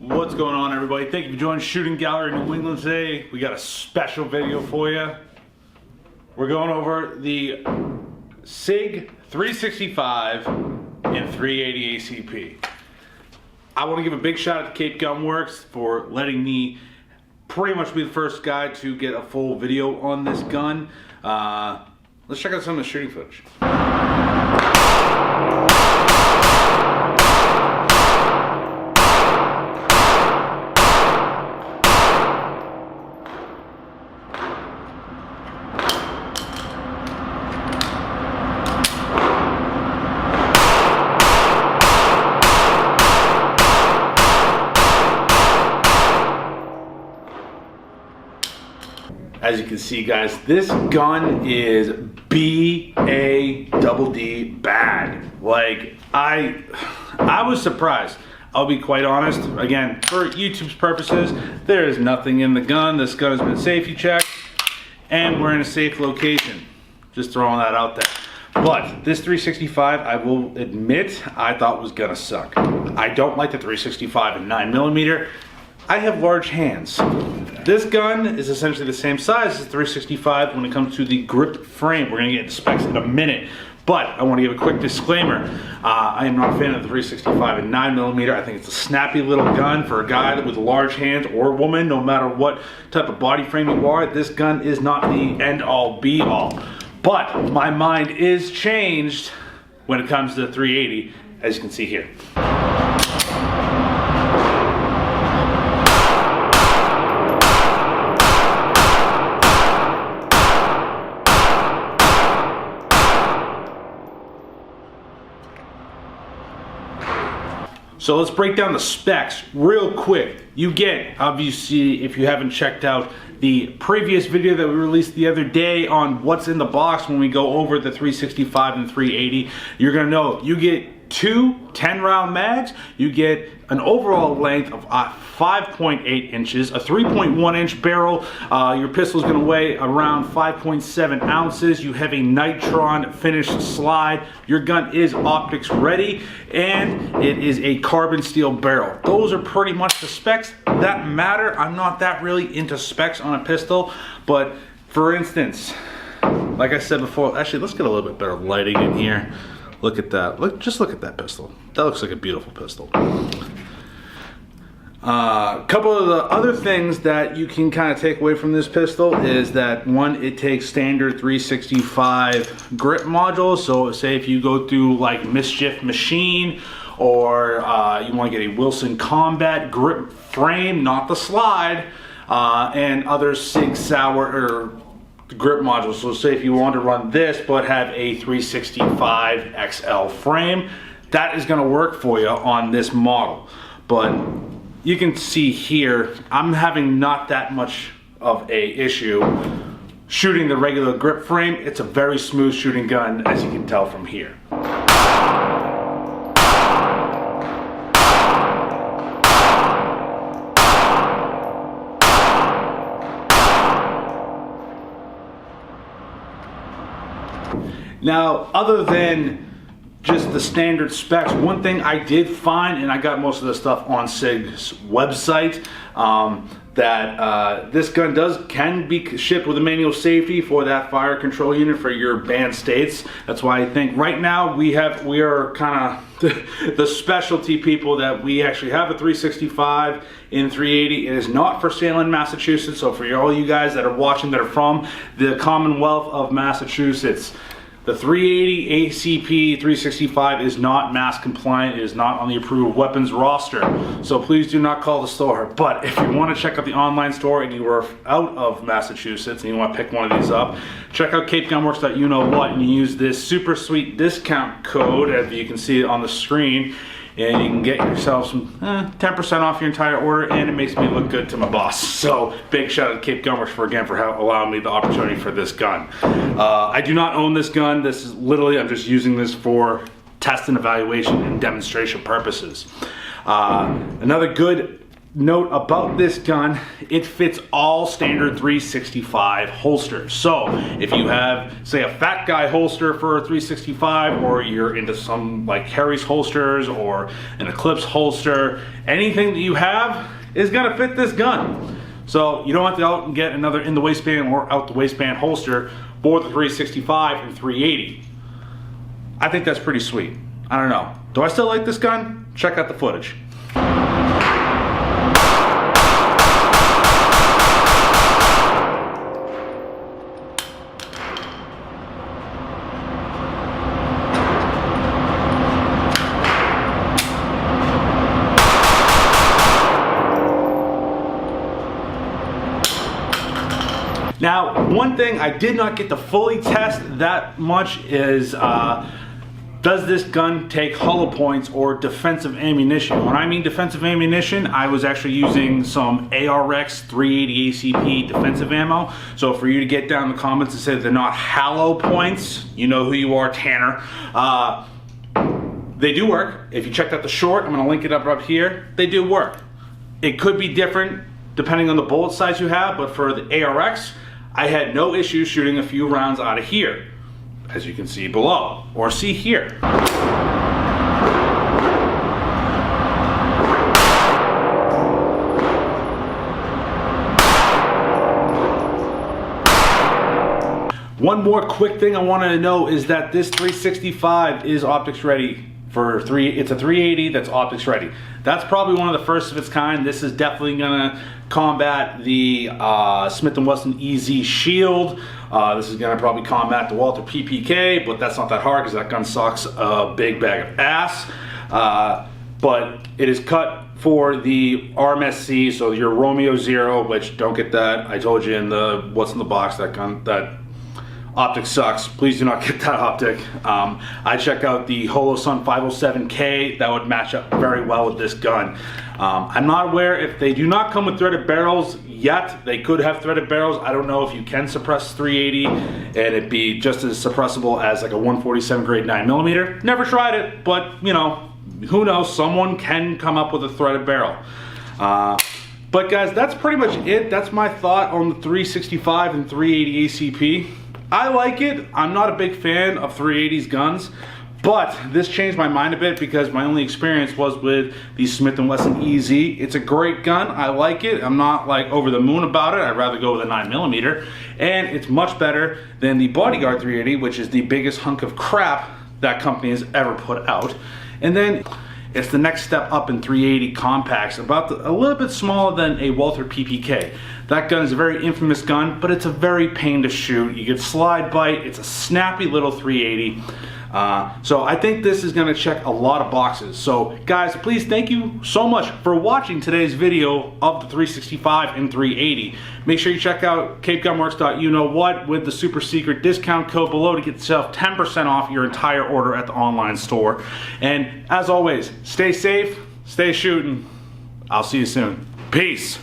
What's going on, everybody? Thank you for joining Shooting Gallery New England today. We got a special video for you. We're going over the Sig 365 and 380 ACP. I want to give a big shout out to Cape Gun Works for letting me pretty much be the first guy to get a full video on this gun. Let's check out some of the shooting footage. As you can see, guys, this gun is B-A-double-D bad. Like, I was surprised. I'll be quite honest. Again, for YouTube's purposes, there is nothing in the gun. This gun has been safety checked, and we're in a safe location. Just throwing that out there. But this 365, I will admit, I thought was gonna suck. I don't like the 365 and 9mm. I have large hands. This gun is essentially the same size as 365 when it comes to the grip frame. We're gonna get into specs in a minute, but I wanna give a quick disclaimer. I am not a fan of the 365 and 9mm. I think it's a snappy little gun for a guy with large hands or woman, no matter what type of body frame you are. This gun is not the end all be all. But my mind is changed when it comes to the 380, as you can see here. So let's break down the specs real quick. You get, obviously, if you haven't checked out the previous video that we released the other day on what's in the box when we go over the 365 and 380, you're gonna know you get two 10-round mags, you get an overall length of 5.8 inches, a 3.1-inch barrel. Your pistol is going to weigh around 5.7 ounces. You have a nitron finished slide. Your gun is optics ready, and it is a carbon steel barrel. Those are pretty much the specs that matter. I'm not that really into specs on a pistol, but for instance, like I said before, actually let's get a little bit better lighting in here. Look at that. Just look at that pistol. That looks like a beautiful pistol. A couple of the other things that you can kind of take away from this pistol is that, one, it takes standard 365 grip modules. So say if you go through like Mischief Machine, or you want to get a Wilson Combat grip frame, not the slide, and other Sig Sauer or grip modules. So say if you want to run this but have a 365 XL frame, that is going to work for you on this model. But you can see here, I'm having not that much of a issue shooting the regular grip frame. It's a very smooth shooting gun, as you can tell from here. Now, other than just the standard specs, one thing I did find, and I got most of this stuff on Sig's website, that this gun can be shipped with a manual safety for that fire control unit for your banned states. That's why I think right now we are kind of the specialty people that we actually have a 365 in 380. It is not for sale in Massachusetts, so for all you guys that are watching that are from the Commonwealth of Massachusetts, the 380 ACP 365 is not mass compliant. It is not on the approved weapons roster. So please do not call the store. But if you want to check out the online store and you are out of Massachusetts and you want to pick one of these up, check out capegunworks.you-know-what and use this super sweet discount code, as you can see it on the screen, and you can get yourself some 10% off your entire order, and it makes me look good to my boss. So big shout out to Cape Gun Works for allowing me the opportunity for this gun. I do not own this gun. This is literally, I'm just using this for test and evaluation and demonstration purposes. Another good note about this gun, it fits all standard 365 holsters. So if you have, say, a fat guy holster for a 365, or you're into some like Harry's holsters or an Eclipse holster, anything that you have is gonna fit this gun. So you don't have to go out and get another in the waistband or out the waistband holster for the 365 and 380. I think that's pretty sweet. I don't know. Do I still like this gun? Check out the footage. Now, one thing I did not get to fully test that much is, does this gun take hollow points or defensive ammunition? When I mean defensive ammunition, I was actually using some ARX 380 ACP defensive ammo. So for you to get down in the comments and say they're not hollow points, you know who you are, Tanner. They do work. If you checked out the short, I'm gonna link it up here, they do work. It could be different depending on the bullet size you have, but for the ARX, I had no issues shooting a few rounds out of here, as you can see below, or see here. One more quick thing I wanted to know is that this 365 is optics ready. It's a 380 that's optics ready. That's probably one of the first of its kind. This is definitely gonna combat the Smith & Wesson EZ Shield. This is gonna probably combat the Walther PPK, but that's not that hard because that gun sucks a big bag of ass. But it is cut for the RMSC, so your Romeo Zero, which don't get that. I told you in the what's in the box, that gun, that optic sucks. Please do not get that optic. I checked out the Holosun 507K. That would match up very well with this gun. I'm not aware if they do not come with threaded barrels yet. They could have threaded barrels. I don't know if you can suppress 380 and it'd be just as suppressible as like a 147 grade 9mm. Never tried it, but you know, who knows? Someone can come up with a threaded barrel. But guys, that's pretty much it. That's my thought on the 365 and 380 ACP. I like it. I'm not a big fan of 380's guns, but this changed my mind a bit because my only experience was with the Smith & Wesson EZ. It's a great gun. I like it. I'm not like over the moon about it. I'd rather go with a 9mm, and it's much better than the Bodyguard 380, which is the biggest hunk of crap that company has ever put out. And then it's the next step up in 380 compacts, about a little bit smaller than a Walther PPK. That gun is a very infamous gun, but it's a very pain to shoot. You get slide bite, it's a snappy little 380. So I think this is gonna check a lot of boxes. So guys, please, thank you so much for watching today's video of the 365 and 380. Make sure you check out capegunworks.you-know-what with the super secret discount code below to get yourself 10% off your entire order at the online store. And as always, stay safe, stay shooting. I'll see you soon. Peace.